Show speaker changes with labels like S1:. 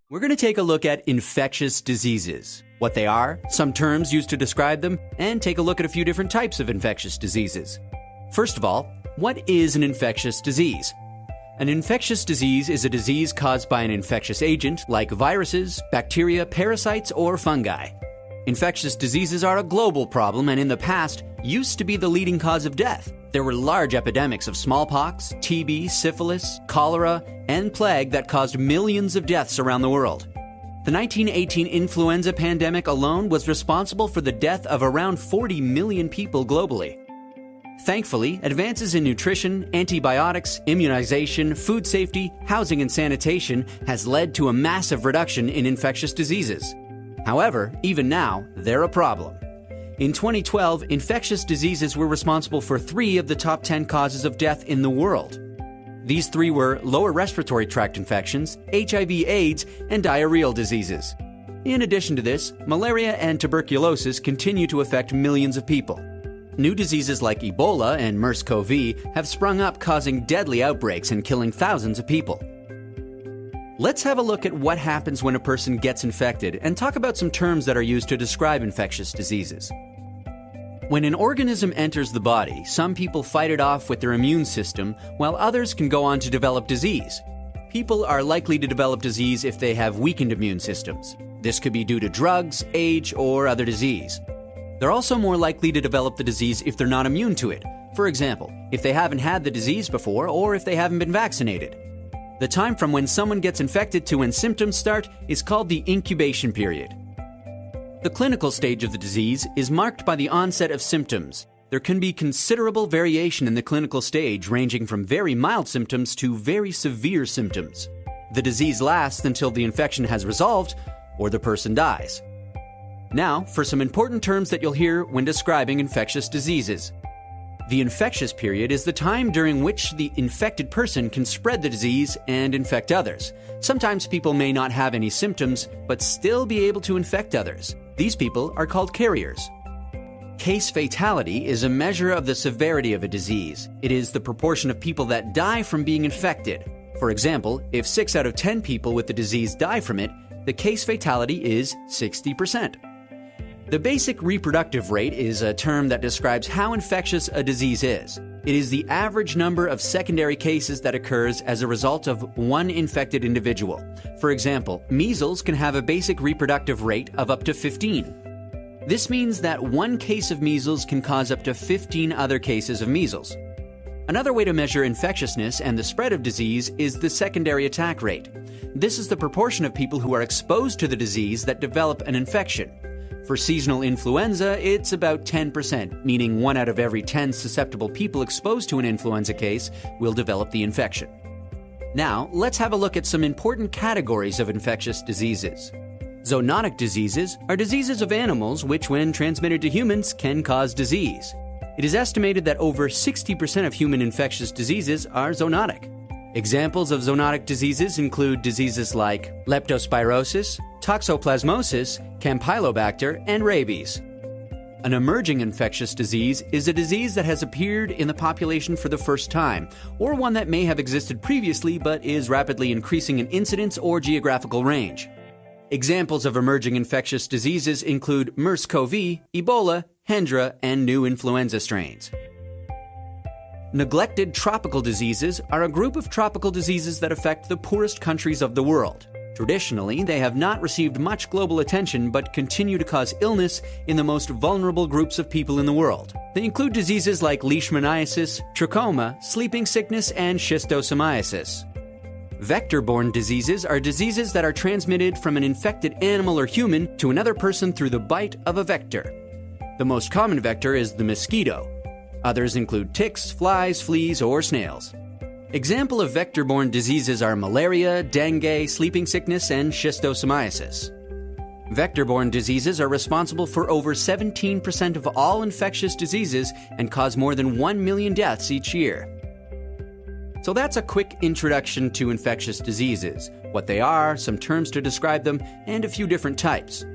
S1: We're going to take a look at infectious diseases, what they are, some terms used to describe them, and take a look at a few different types of infectious diseases. First of all, what is an infectious disease? An infectious disease is a disease caused by an infectious agent like viruses, bacteria, parasites, or fungi. Infectious diseases are a global problem and in the past used to be the leading cause of death. There were large epidemics of smallpox, TB, syphilis, cholera, and plague that caused millions of deaths around the world. The 1918 influenza pandemic alone was responsible for the death of around 40 million people globally. Thankfully, advances in nutrition, antibiotics, immunization, food safety, housing, and sanitation has led to a massive reduction in infectious diseases. However, even now, they're a problem. In 2012, infectious diseases were responsible for 3 of the top 10 causes of death in the world. These 3 were lower respiratory tract infections, HIV/AIDS, and diarrheal diseases. In addition to this, malaria and tuberculosis continue to affect millions of people. New diseases like Ebola and MERS-CoV have sprung up, causing deadly outbreaks and killing thousands of people. Let's have a look at what happens when a person gets infected and talk about some terms that are used to describe infectious diseases. When an organism enters the body, some people fight it off with their immune system, while others can go on to develop disease. People are likely to develop disease if they have weakened immune systems. This could be due to drugs, age, or other disease. They're also more likely to develop the disease if they're not immune to it. For example, if they haven't had the disease before or if they haven't been vaccinated. The time from when someone gets infected to when symptoms start is called the incubation period. The clinical stage of the disease is marked by the onset of symptoms. There can be considerable variation in the clinical stage, ranging from very mild symptoms to very severe symptoms. The disease lasts until the infection has resolved or the person dies. Now, for some important terms that you'll hear when describing infectious diseases. The infectious period is the time during which the infected person can spread the disease and infect others. Sometimes people may not have any symptoms, but still be able to infect others. These people are called carriers. Case fatality is a measure of the severity of a disease. It is the proportion of people that die from being infected. For example, if 6 out of 10 people with the disease die from it, the case fatality is 60%. The basic reproductive rate is a term that describes how infectious a disease is. It is the average number of secondary cases that occurs as a result of one infected individual. For example, measles can have a basic reproductive rate of up to 15. This means that one case of measles can cause up to 15 other cases of measles. Another way to measure infectiousness and the spread of disease is the secondary attack rate. This is the proportion of people who are exposed to the disease that develop an infection. For seasonal influenza, it's about 10%, meaning 1 out of every 10 susceptible people exposed to an influenza case will develop the infection. Now, let's have a look at some important categories of infectious diseases. Zoonotic diseases are diseases of animals which, when transmitted to humans, can cause disease. It is estimated that over 60% of human infectious diseases are zoonotic. Examples of zoonotic diseases include diseases like leptospirosis, toxoplasmosis, campylobacter, and rabies. An emerging infectious disease is a disease that has appeared in the population for the first time, or one that may have existed previously but is rapidly increasing in incidence or geographical range. Examples of emerging infectious diseases include MERS-CoV, Ebola, Hendra, and new influenza strains. Neglected tropical diseases are a group of tropical diseases that affect the poorest countries of the world. Traditionally, they have not received much global attention but continue to cause illness in the most vulnerable groups of people in the world. They include diseases like leishmaniasis, trachoma, sleeping sickness, and schistosomiasis. Vector-borne diseases are diseases that are transmitted from an infected animal or human to another person through the bite of a vector. The most common vector is the mosquito. Others include ticks, flies, fleas, or snails. Examples of vector-borne diseases are malaria, dengue, sleeping sickness, and schistosomiasis. Vector-borne diseases are responsible for over 17% of all infectious diseases and cause more than 1 million deaths each year. So that's a quick introduction to infectious diseases, what they are, some terms to describe them, and a few different types.